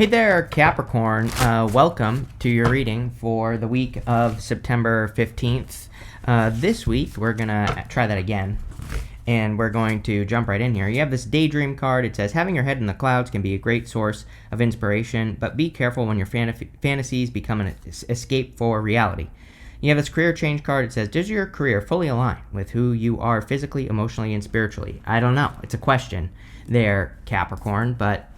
Hey there, Capricorn. Welcome to your reading for the week of September 15th. This week, we're going to try that again, and we're going to jump right in here. You have this daydream card. It says, having your head in the clouds can be a great source of inspiration, but be careful when your fantasies become an escape for reality. You have this career change card. It says, does your career fully align with who you are physically, emotionally, and spiritually? I don't know. It's a question there, Capricorn, but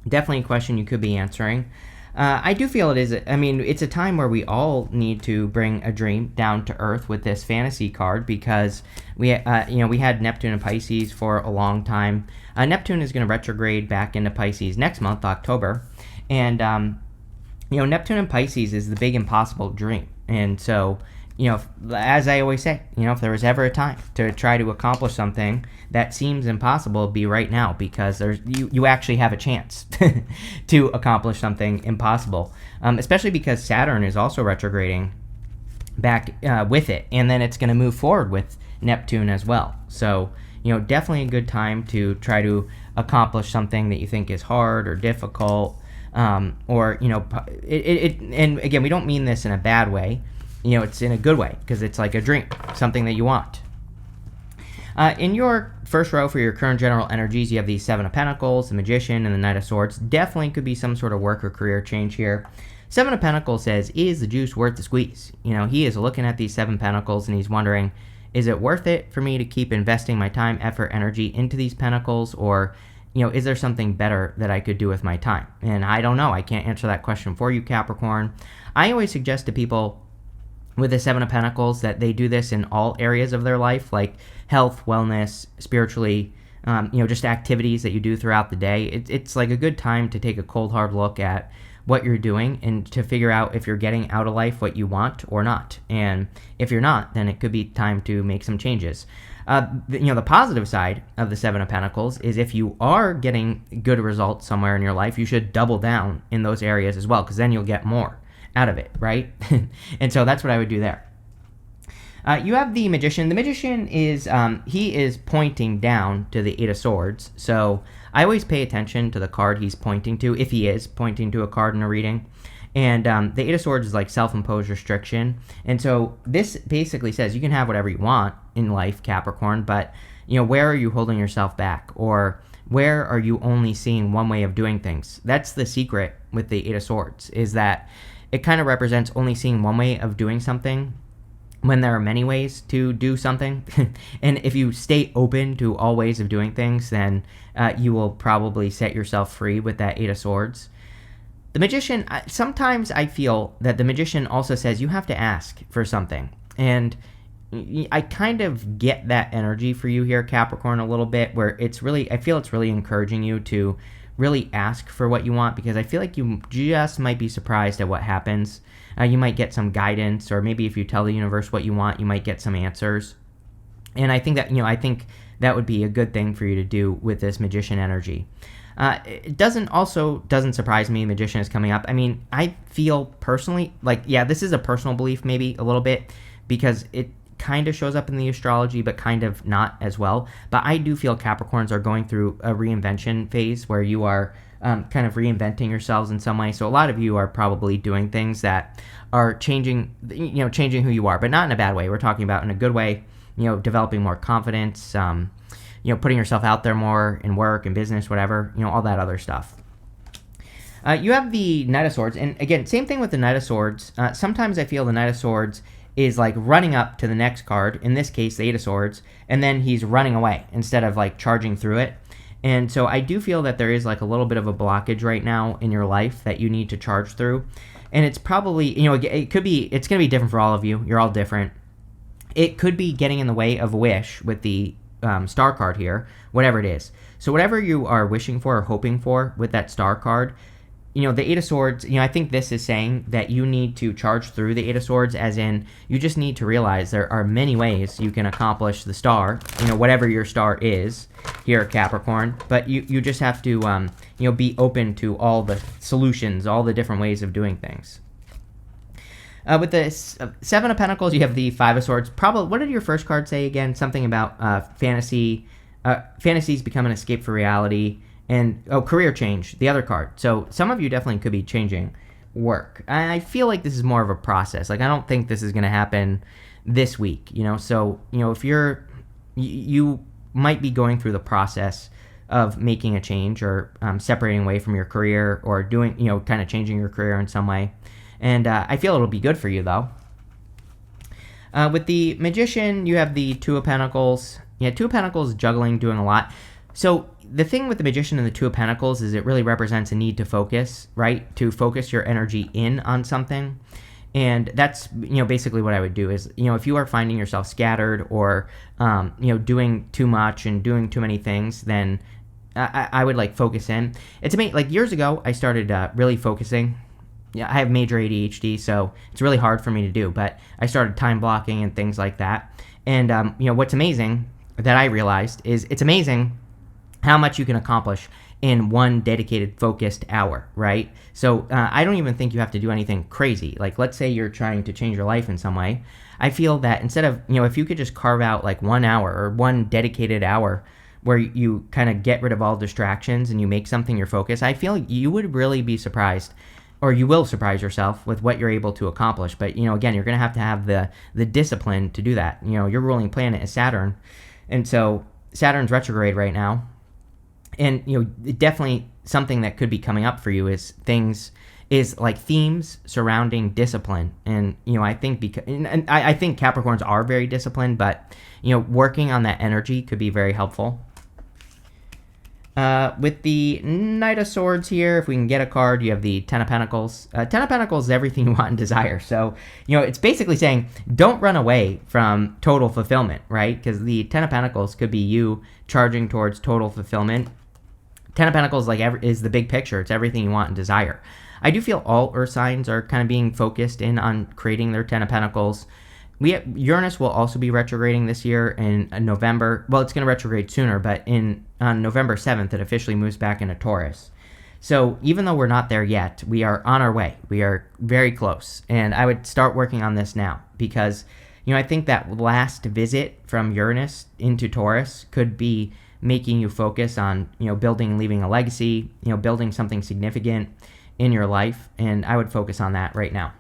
definitely a question you could be answering. I do feel it's a time where we all need to bring a dream down to earth with this fantasy card, because we had Neptune and Pisces for a long time. Neptune is going to retrograde back into Pisces next month, October, and Neptune and Pisces is the big impossible dream. And so, as I always say, if there was ever a time to try to accomplish something that seems impossible, it'd be right now, because you actually have a chance to accomplish something impossible, especially because Saturn is also retrograding back with it, and then it's going to move forward with Neptune as well. So, definitely a good time to try to accomplish something that you think is hard or difficult, and again, we don't mean this in a bad way. It's in a good way, because it's like a dream, something that you want. In your first row for your current general energies, you have the Seven of Pentacles, the Magician, and the Knight of Swords. Definitely could be some sort of work or career change here. Seven of Pentacles says, is the juice worth the squeeze? He is looking at these Seven Pentacles, and he's wondering, is it worth it for me to keep investing my time, effort, energy into these Pentacles, or is there something better that I could do with my time? And I don't know. I can't answer that question for you, Capricorn. I always suggest to people with the Seven of Pentacles that they do this in all areas of their life, like health, wellness, spiritually, just activities that you do throughout the day. It's like a good time to take a cold, hard look at what you're doing and to figure out if you're getting out of life what you want or not. And if you're not, then it could be time to make some changes. The positive side of the Seven of Pentacles is if you are getting good results somewhere in your life, you should double down in those areas as well, because then you'll get more out of it, right? And so that's what I would do there. You have the Magician. The Magician is, he is pointing down to the Eight of Swords. So I always pay attention to the card he's pointing to, if he is pointing to a card in a reading. And the Eight of Swords is like self-imposed restriction. And so this basically says you can have whatever you want in life, Capricorn, but, where are you holding yourself back? Or where are you only seeing one way of doing things? That's the secret with the Eight of Swords, is that it kind of represents only seeing one way of doing something when there are many ways to do something. And if you stay open to all ways of doing things, then you will probably set yourself free with that Eight of Swords. The Magician, sometimes I feel that the Magician also says you have to ask for something. And I kind of get that energy for you here, Capricorn, a little bit, where I feel it's really encouraging you to really ask for what you want, because I feel like you just might be surprised at what happens. You might get some guidance, or maybe if you tell the universe what you want, you might get some answers. And I think that would be a good thing for you to do with this Magician energy. It doesn't surprise me Magician is coming up. I mean, I feel personally like, this is a personal belief maybe a little bit, because it kind of shows up in the astrology, but kind of not as well. But I do feel Capricorns are going through a reinvention phase where you are kind of reinventing yourselves in some way. So a lot of you are probably doing things that are changing who you are, but not in a bad way. We're talking about in a good way, developing more confidence, putting yourself out there more in work and business, whatever, all that other stuff. You have the Knight of Swords, and again, same thing with the Knight of Swords. Sometimes I feel the Knight of Swords is like running up to the next card, in this case, the Eight of Swords, and then he's running away instead of like charging through it. And so I do feel that there is like a little bit of a blockage right now in your life that you need to charge through. And it's probably, it's going to be different for all of you. You're all different. It could be getting in the way of a wish with the star card here, whatever it is. So whatever you are wishing for or hoping for with that star card, the Eight of Swords, I think this is saying that you need to charge through the Eight of Swords, as in you just need to realize there are many ways you can accomplish the star, whatever your star is here, Capricorn. But you just have to, be open to all the solutions, all the different ways of doing things. With the Seven of Pentacles, you have the Five of Swords. Probably, what did your first card say again? Something about fantasies become an escape for reality. And career change, the other card. So some of you definitely could be changing work. I feel like this is more of a process. Like I don't think this is going to happen this week, So, if you might be going through the process of making a change or separating away from your career or doing, kind of changing your career in some way. And I feel it'll be good for you though. With the Magician, you have the Two of Pentacles. Yeah, Two of Pentacles, juggling, doing a lot. So the thing with the Magician and the Two of Pentacles is it really represents a need to focus, right? To focus your energy in on something. And that's, basically what I would do is, if you are finding yourself scattered or, doing too much and doing too many things, then I would like focus in. It's amazing. Like years ago, I started really focusing. Yeah, I have major ADHD, so it's really hard for me to do, but I started time blocking and things like that. And, what's amazing that I realized is it's amazing how much you can accomplish in one dedicated, focused hour, right? So I don't even think you have to do anything crazy. Like, let's say you're trying to change your life in some way. I feel that instead of, if you could just carve out like 1 hour or one dedicated hour where you kind of get rid of all distractions and you make something your focus, I feel you would really be surprised, or you will surprise yourself with what you're able to accomplish. But, again, you're going to have the discipline to do that. Your ruling planet is Saturn. And so Saturn's retrograde right now. And, definitely something that could be coming up for you is like themes surrounding discipline. And, I think I think Capricorns are very disciplined, but, working on that energy could be very helpful. With the Knight of Swords here, if we can get a card, you have the Ten of Pentacles. Ten of Pentacles is everything you want and desire. So, it's basically saying don't run away from total fulfillment, right? Because the Ten of Pentacles could be you charging towards total fulfillment. Ten of Pentacles is the big picture. It's everything you want and desire. I do feel all Earth signs are kind of being focused in on creating their Ten of Pentacles. Uranus will also be retrograding this year in November. Well, it's going to retrograde sooner, but on November 7th, it officially moves back into Taurus. So even though we're not there yet, we are on our way. We are very close. And I would start working on this now because, I think that last visit from Uranus into Taurus could be making you focus on, building and leaving a legacy, building something significant in your life. And I would focus on that right now.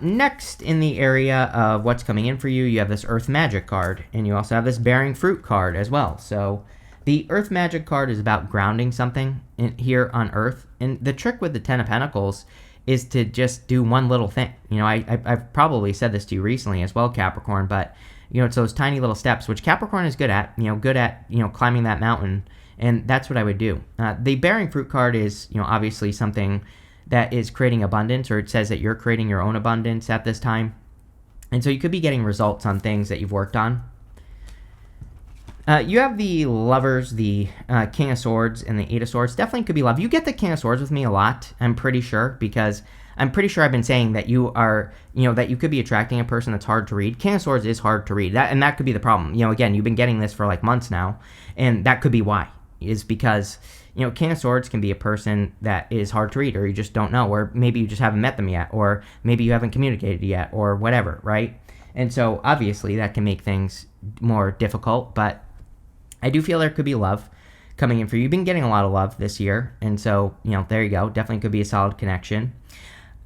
Next, in the area of what's coming in for you, you have this Earth Magic card, and you also have this Bearing Fruit card as well. So the Earth Magic card is about grounding something here on Earth. And the trick with the Ten of Pentacles is to just do one little thing. I've probably said this to you recently as well, Capricorn, but it's those tiny little steps, which Capricorn is good at, climbing that mountain. And that's what I would do. The Bearing Fruit card is, obviously something that is creating abundance, or it says that you're creating your own abundance at this time. And so you could be getting results on things that you've worked on. You have the Lovers, the King of Swords, and the Eight of Swords. Definitely could be love. You get the King of Swords with me a lot, I'm pretty sure, because I'm pretty sure I've been saying that you are, that you could be attracting a person that's hard to read. King of Swords is hard to read, that could be the problem. Again, you've been getting this for like months now, and that could be why, is because King of Swords can be a person that is hard to read, or you just don't know, or maybe you just haven't met them yet, or maybe you haven't communicated yet, or whatever, right? And so obviously that can make things more difficult, but I do feel there could be love coming in for you. You've been getting a lot of love this year, and so, there you go. Definitely could be a solid connection.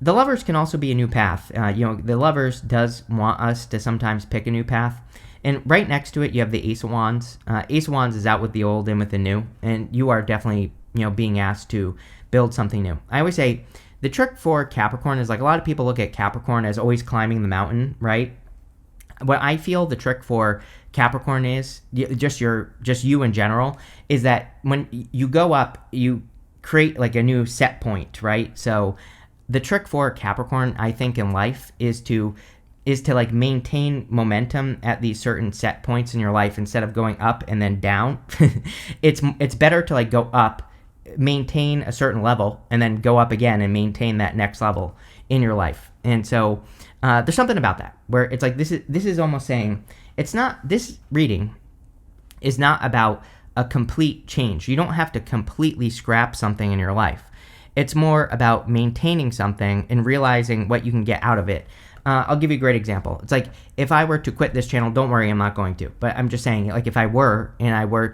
The Lovers can also be a new path. The Lovers does want us to sometimes pick a new path. And right next to it, you have the Ace of Wands. Ace of Wands is out with the old, in with the new. And you are definitely, being asked to build something new. I always say the trick for Capricorn is, like, a lot of people look at Capricorn as always climbing the mountain, right? What I feel the trick for Capricorn is, just you in general, is that when you go up, you create like a new set point, right? So the trick for Capricorn, I think, in life is to like maintain momentum at these certain set points in your life instead of going up and then down. It's better to like go up, maintain a certain level, and then go up again and maintain that next level in your life. And so there's something about that where it's like this is almost saying this reading is not about a complete change. You don't have to completely scrap something in your life. It's more about maintaining something and realizing what you can get out of it. I'll give you a great example. It's like, if I were to quit this channel, don't worry, I'm not going to. But I'm just saying, like, if I were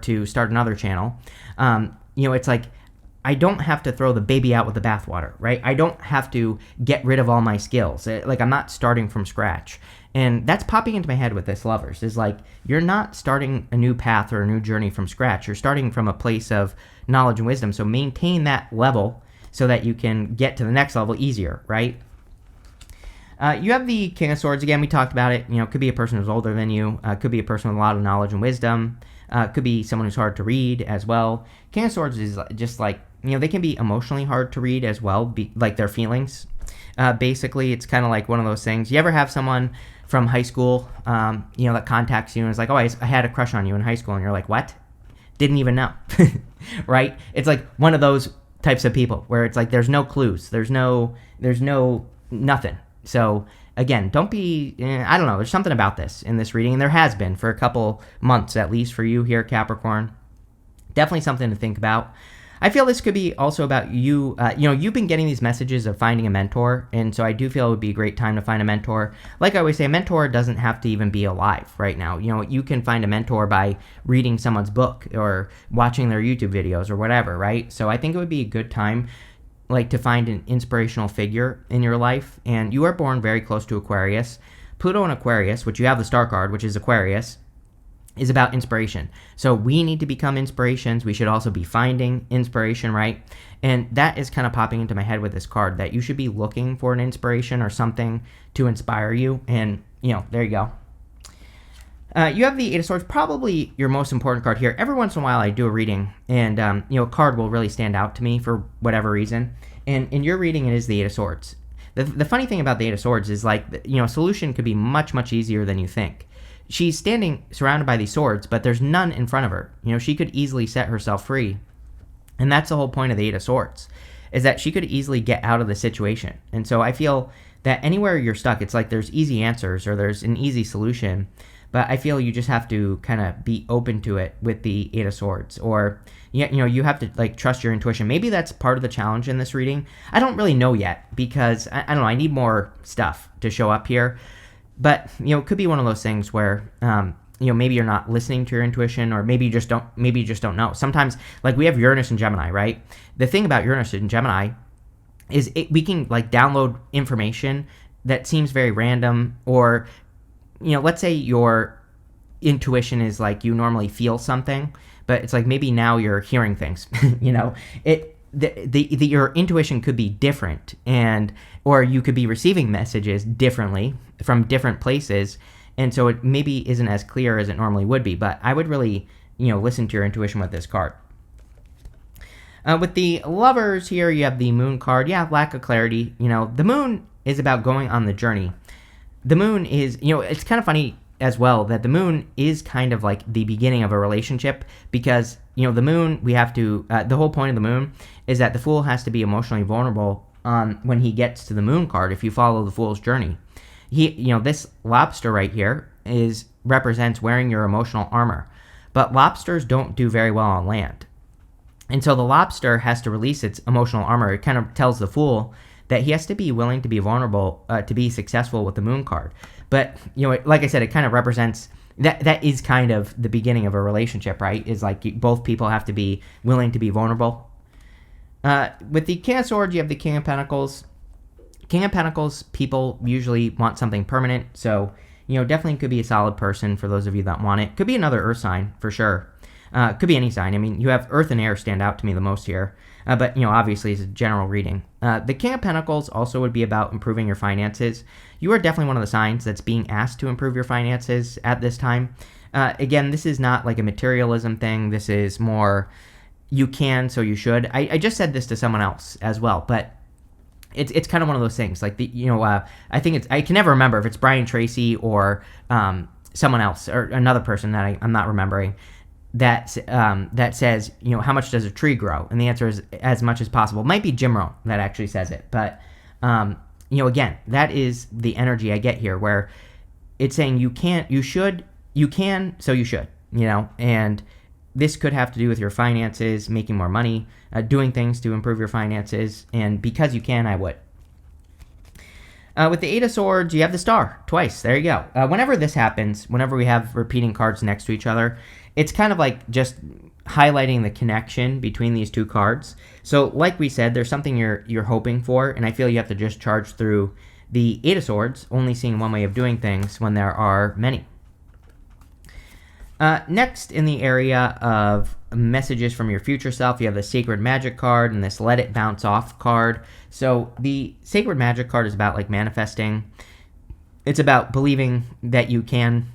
to start another channel, it's like, I don't have to throw the baby out with the bathwater, right? I don't have to get rid of all my skills. Like, I'm not starting from scratch. And that's popping into my head with this, lovers, is like, you're not starting a new path or a new journey from scratch. You're starting from a place of knowledge and wisdom. So maintain that level so that you can get to the next level easier, right? You have the King of Swords. Again, we talked about it. Could be a person who's older than you. Could be a person with a lot of knowledge and wisdom. Could be someone who's hard to read as well. King of Swords is just like, they can be emotionally hard to read as well, like their feelings. Basically, it's kind of like one of those things. You ever have someone from high school, that contacts you and is like, oh, I had a crush on you in high school. And you're like, what? Didn't even know, right? It's like one of those types of people where it's like, there's no clues. There's no nothing. So again, don't be, I don't know, there's something about this in this reading, and there has been for a couple months, at least for you here, Capricorn. Definitely something to think about. I feel this could be also about you, you've been getting these messages of finding a mentor, and so I do feel it would be a great time to find a mentor. Like I always say, a mentor doesn't have to even be alive right now. You can find a mentor by reading someone's book or watching their YouTube videos or whatever, right? So I think it would be a good time to find an inspirational figure in your life. And you are born very close to Aquarius. Pluto in Aquarius, which you have the star card, which is Aquarius, is about inspiration. So we need to become inspirations. We should also be finding inspiration, right? And that is kind of popping into my head with this card, that you should be looking for an inspiration or something to inspire you. And, there you go. You have the Eight of Swords, probably your most important card here. Every once in a while I do a reading, and a card will really stand out to me for whatever reason. And in your reading, it is the Eight of Swords. The funny thing about the Eight of Swords is, like, a solution could be much, much easier than you think. She's standing surrounded by these swords, but there's none in front of her. She could easily set herself free. And that's the whole point of the Eight of Swords, is that she could easily get out of the situation. And so I feel that anywhere you're stuck, it's like there's easy answers or there's an easy solution. But I feel you just have to kind of be open to it with the Eight of Swords. Or, you have to, trust your intuition. Maybe that's part of the challenge in this reading. I don't really know yet, because, I don't know, I need more stuff to show up here. But, it could be one of those things where, maybe you're not listening to your intuition, or maybe you just don't know. Sometimes, we have Uranus and Gemini, right? The thing about Uranus and Gemini is we can, download information that seems very random, or let's say your intuition is you normally feel something, but it's maybe now you're hearing things. Your intuition could be different, or you could be receiving messages differently from different places, and so it maybe isn't as clear as it normally would be. But I would really, listen to your intuition with this card. With the Lovers here, you have the Moon card. Yeah, lack of clarity. The Moon is about going on the journey. The Moon is, it's kind of funny as well that the Moon is kind of like the beginning of a relationship, because, the Moon, we have to, the whole point of the Moon is that the Fool has to be emotionally vulnerable when he gets to the Moon card, if you follow the Fool's journey. This lobster right here represents wearing your emotional armor, but lobsters don't do very well on land. And so the lobster has to release its emotional armor. It kind of tells the Fool that he has to be willing to be vulnerable to be successful with the Moon card. But, like I said, it kind of represents, that is kind of the beginning of a relationship, right? Is both people have to be willing to be vulnerable. With the King of Swords, you have the King of Pentacles. King of Pentacles, people usually want something permanent, so, definitely could be a solid person for those of you that want it. Could be another earth sign, for sure. Could be any sign. I mean, you have earth and air stand out to me the most here. But, obviously it's a general reading. The King of Pentacles also would be about improving your finances. You are definitely one of the signs that's being asked to improve your finances at this time. Again, this is not like a materialism thing. This is more, you can, so you should. I just said this to someone else as well, but it's kind of one of those things. I think I can never remember if it's Brian Tracy or someone else or another person that I'm not remembering. That says, how much does a tree grow? And the answer is as much as possible. It might be Jim Rohn that actually says it. But, again, that is the energy I get here, where it's saying you can, so you should, and this could have to do with your finances, making more money, doing things to improve your finances. And because you can, I would. With the Eight of Swords, you have the Star twice. There you go. Whenever this happens, whenever we have repeating cards next to each other, it's kind of like just highlighting the connection between these two cards. So, like we said, there's something you're hoping for, and I feel you have to just charge through the Eight of Swords, only seeing one way of doing things when there are many. Next, in the area of messages from your future self, you have the Sacred Magic card and this Let It Bounce Off card. So the Sacred Magic card is about like manifesting. It's about believing that you can,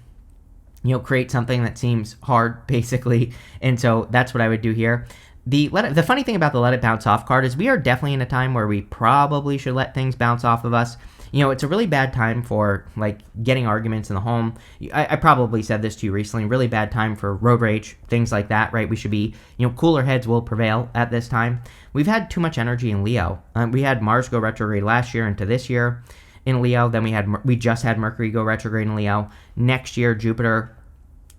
create something that seems hard, basically. And so that's what I would do here. The funny thing about the Let It Bounce Off card is we are definitely in a time where we probably should let things bounce off of us. It's a really bad time for, like, getting arguments in the home. I probably said this to you recently. Really bad time for road rage, things like that, right? We should be, cooler heads will prevail at this time. We've had too much energy in Leo. We had Mars go retrograde last year into this year in Leo. Then we just had Mercury go retrograde in Leo. Next year, Jupiter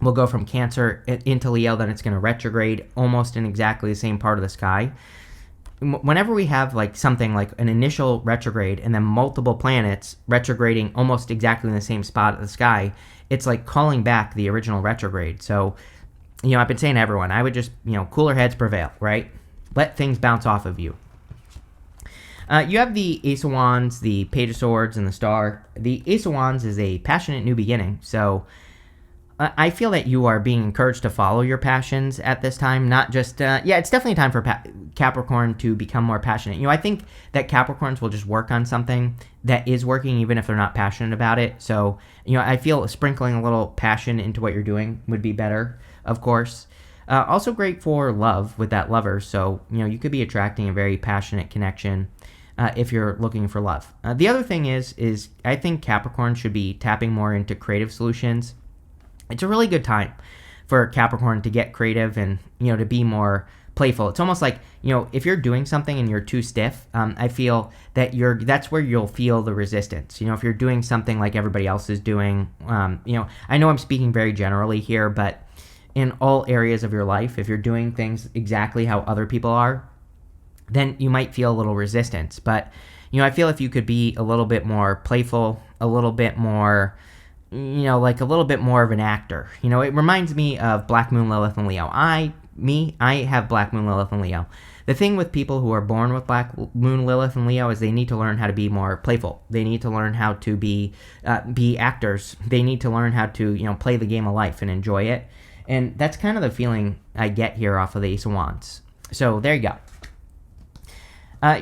will go from Cancer into Leo. Then it's going to retrograde almost in exactly the same part of the sky. Whenever we have like something like an initial retrograde and then multiple planets retrograding almost exactly in the same spot of the sky, it's like calling back the original retrograde. So, I've been saying to everyone, I would just, cooler heads prevail, right? Let things bounce off of you. You have the Ace of Wands, the Page of Swords, and the Star. The Ace of Wands is a passionate new beginning. So I feel that you are being encouraged to follow your passions at this time, not just, it's definitely time for Capricorn to become more passionate. I think that Capricorns will just work on something that is working even if they're not passionate about it. So, I feel sprinkling a little passion into what you're doing would be better, of course. Also great for love with that lover. So, you could be attracting a very passionate connection if you're looking for love. The other thing is I think Capricorn should be tapping more into creative solutions. It's a really good time for Capricorn to get creative and, to be more playful. It's almost like, if you're doing something and you're too stiff, I feel that that's where you'll feel the resistance. If you're doing something like everybody else is doing, I know I'm speaking very generally here, but in all areas of your life, if you're doing things exactly how other people are, then you might feel a little resistance. But, I feel if you could be a little bit more playful, a little bit more, like a little bit more of an actor. It reminds me of Black Moon, Lilith, and Leo. I have Black Moon, Lilith, and Leo. The thing with people who are born with Black Moon, Lilith, and Leo is they need to learn how to be more playful. They need to learn how to be actors. They need to learn how to, play the game of life and enjoy it. And that's kind of the feeling I get here off of the Ace of Wands. So there you go.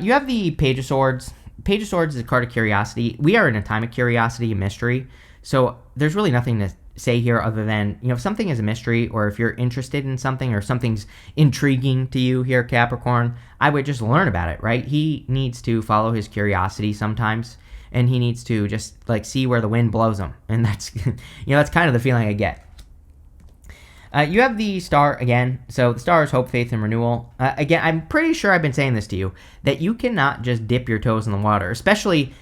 You have the Page of Swords. Page of Swords is a card of curiosity. We are in a time of curiosity and mystery. So there's really nothing to say here other than, if something is a mystery or if you're interested in something or something's intriguing to you here, Capricorn, I would just learn about it, right? He needs to follow his curiosity sometimes, and he needs to just like see where the wind blows him. And that's, that's kind of the feeling I get. You have the Star again. So the Star is hope, faith, and renewal. Again, I'm pretty sure I've been saying this to you, that you cannot just dip your toes in the water, especially,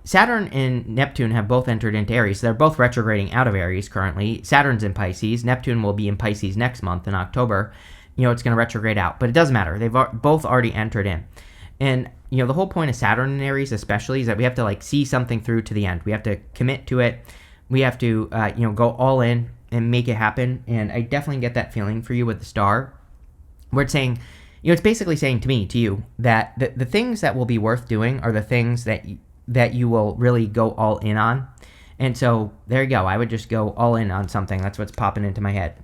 Saturn and Neptune have both entered into Aries. So they're both retrograding out of Aries currently. Saturn's in Pisces. Neptune will be in Pisces next month in October. It's going to retrograde out. But it doesn't matter. They've both already entered in. And, the whole point of Saturn and Aries especially is that we have to, like, see something through to the end. We have to commit to it. We have to, go all in and make it happen. And I definitely get that feeling for you with the Star. Where it's saying, it's basically saying to you, that the things that will be worth doing are the things that you will really go all in on. And so there you go. I would just go all in on something. That's what's popping into my head.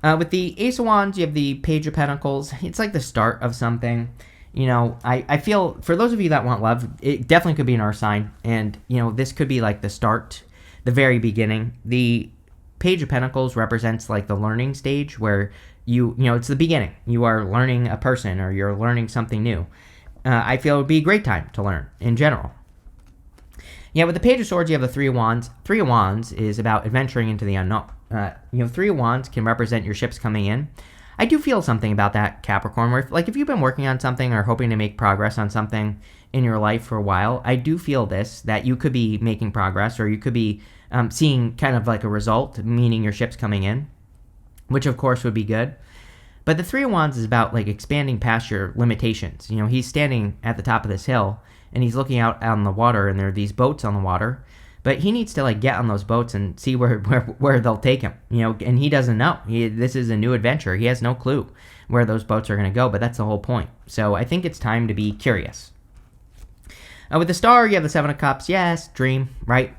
With the Ace of Wands, you have the Page of Pentacles. It's like the start of something. I feel for those of you that want love, it definitely could be an earth sign. And, this could be like the start, the very beginning. The Page of Pentacles represents like the learning stage where it's the beginning. You are learning a person or you're learning something new. I feel it would be a great time to learn in general. Yeah, with the Page of Swords, you have the Three of Wands. Three of Wands is about adventuring into the unknown. Three of Wands can represent your ships coming in. I do feel something about that, Capricorn, where if you've been working on something or hoping to make progress on something in your life for a while, I do feel that you could be making progress or you could be seeing kind of like a result, meaning your ship's coming in, which of course would be good. But the Three of Wands is about like expanding past your limitations. He's standing at the top of this hill and he's looking out on the water, and there are these boats on the water. But he needs to like get on those boats and see where they'll take him, and he doesn't know. This is a new adventure. He has no clue where those boats are going to go, but that's the whole point. So I think it's time to be curious. With the star, you have the Seven of Cups. Yes, dream, right?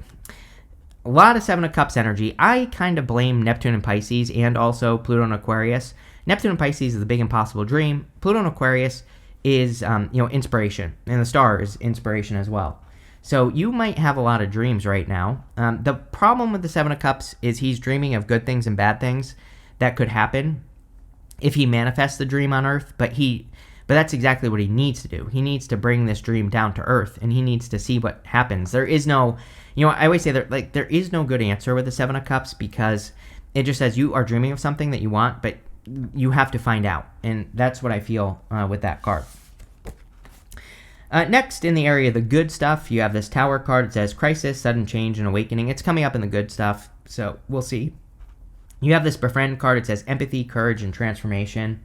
A lot of Seven of Cups energy. I kind of blame Neptune and Pisces and also Pluto and Aquarius. Neptune and Pisces is the big impossible dream. Pluto and Aquarius is, inspiration, and the star is inspiration as well. So you might have a lot of dreams right now. The problem with the Seven of Cups is he's dreaming of good things and bad things that could happen if he manifests the dream on Earth, but that's exactly what he needs to do. He needs to bring this dream down to Earth, and he needs to see what happens. There is no, I always say there is no good answer with the Seven of Cups, because it just says you are dreaming of something that you want, but you have to find out, and that's what I feel with that card. Next, in the area of the good stuff, you have this Tower card. It says crisis, sudden change, and awakening. It's coming up in the good stuff, so we'll see. You have this Befriend card. It says empathy, courage, and transformation.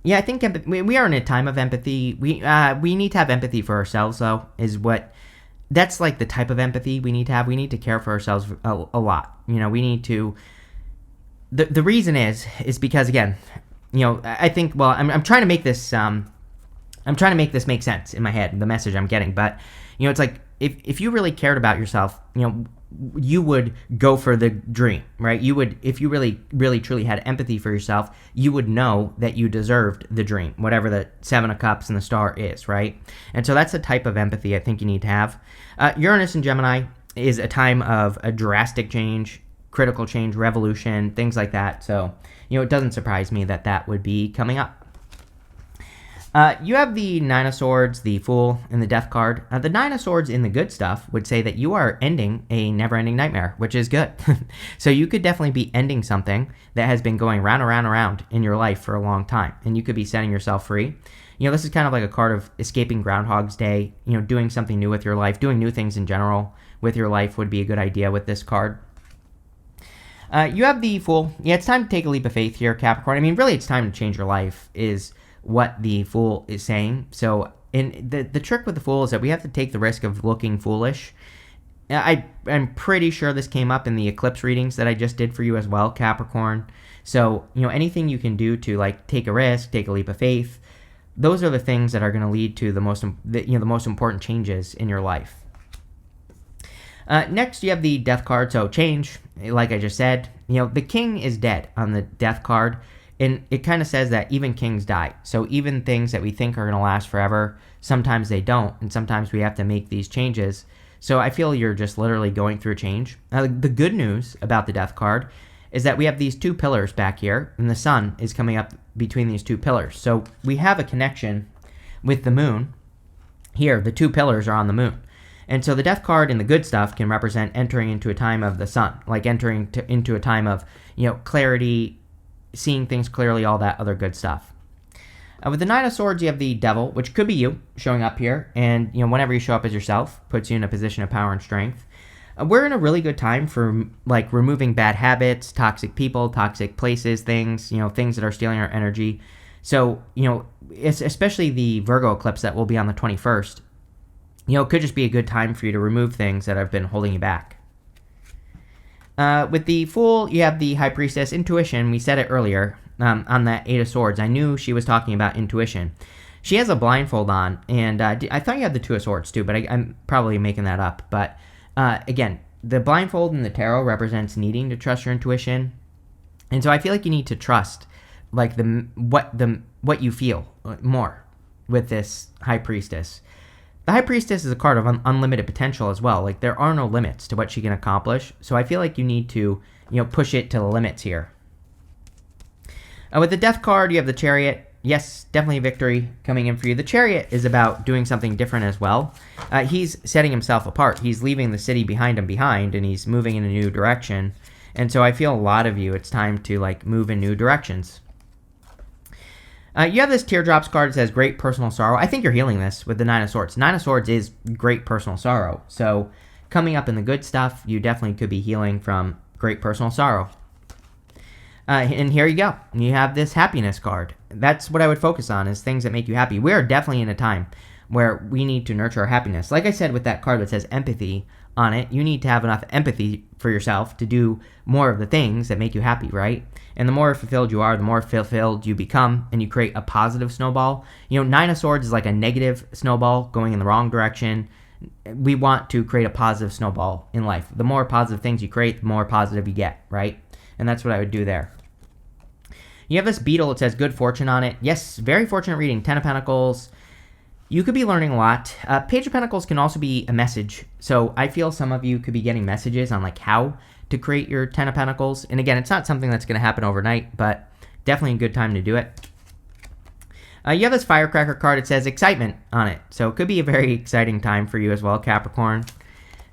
Yeah, I think we are in a time of empathy. We need to have empathy for ourselves, though, that's like the type of empathy we need to have. We need to care for ourselves a lot. We need to. The reason is because, again, I think, well, I'm trying to make this make sense in my head, the message I'm getting. But, it's like if you really cared about yourself, you would go for the dream, right? You would, if you really, really, truly had empathy for yourself, you would know that you deserved the dream, whatever the Seven of Cups and the star is, right? And so that's the type of empathy I think you need to have. Uranus and Gemini is a time of a drastic change, critical change, revolution, things like that. So, it doesn't surprise me that would be coming up. You have the Nine of Swords, the Fool, and the Death card. The Nine of Swords in the good stuff would say that you are ending a never-ending nightmare, which is good. So you could definitely be ending something that has been going round in your life for a long time, and you could be setting yourself free. This is kind of like a card of escaping Groundhog's Day, doing something new with your life, doing new things in general with your life would be a good idea with this card. You have the Fool. Yeah, it's time to take a leap of faith here, Capricorn. I mean, really, it's time to change your life is what the Fool is saying. So the trick with the Fool is that we have to take the risk of looking foolish. I'm pretty sure this came up in the eclipse readings that I just did for you as well, Capricorn. So, anything you can do to like take a risk, take a leap of faith, those are the things that are going to lead to the most important changes in your life. Next, you have the Death card. So change, like I just said, the king is dead on the Death card. And it kind of says that even kings die. So even things that we think are going to last forever, sometimes they don't. And sometimes we have to make these changes. So I feel you're just literally going through a change. Now, the good news about the Death card is that we have these two pillars back here. And the sun is coming up between these two pillars. So we have a connection with the moon. Here, the two pillars are on the moon. And so the Death card in the good stuff can represent entering into a time of the sun. Like entering into a time of, clarity, seeing things clearly, all that other good stuff. With the Nine of Swords, you have the Devil, which could be you showing up here. And, whenever you show up as yourself, puts you in a position of power and strength. We're in a really good time for, like, removing bad habits, toxic people, toxic places, things, things that are stealing our energy. So, especially the Virgo eclipse that will be on the 21st, it could just be a good time for you to remove things that have been holding you back. With the Fool, you have the High Priestess. Intuition, we said it earlier on that Eight of Swords. I knew she was talking about intuition. She has a blindfold on, and I thought you had the Two of Swords too, but I'm probably making that up. But again, the blindfold in the tarot represents needing to trust your intuition, and so I feel like you need to trust like what you feel more with this High Priestess. The High Priestess is a card of unlimited potential as well. Like, there are no limits to what she can accomplish. So I feel like you need to, push it to the limits here. With the Death card, you have the Chariot. Yes, definitely victory coming in for you. The Chariot is about doing something different as well. He's setting himself apart. He's leaving the city behind, and he's moving in a new direction. And so I feel a lot of you, it's time to, like, move in new directions. You have this Teardrops card that says great personal sorrow. I think you're healing this with the Nine of Swords. Nine of Swords is great personal sorrow. So coming up in the good stuff, you definitely could be healing from great personal sorrow. And here you go. You have this Happiness card. That's what I would focus on, is things that make you happy. We are definitely in a time where we need to nurture our happiness. Like I said with that card that says empathy on it, you need to have enough empathy for yourself to do more of the things that make you happy, right? And the more fulfilled you are, the more fulfilled you become, and you create a positive snowball. Nine of Swords is like a negative snowball going in the wrong direction. We want to create a positive snowball in life. The more positive things you create, the more positive you get, right? And that's what I would do there. You have this beetle, it says good fortune on it. Yes, very fortunate reading, 10 of Pentacles. You could be learning a lot. Page of Pentacles can also be a message. So I feel some of you could be getting messages on like how to create your 10 of Pentacles. And again, it's not something that's going to happen overnight, but definitely a good time to do it. You have this firecracker card. It says excitement on it. So it could be a very exciting time for you as well, Capricorn.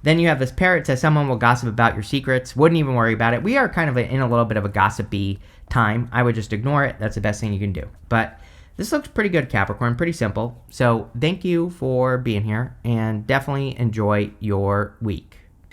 Then you have this parrot. It says someone will gossip about your secrets. Wouldn't even worry about it. We are kind of in a little bit of a gossipy time. I would just ignore it. That's the best thing you can do. But this looks pretty good, Capricorn. Pretty simple. So thank you for being here, and definitely enjoy your week.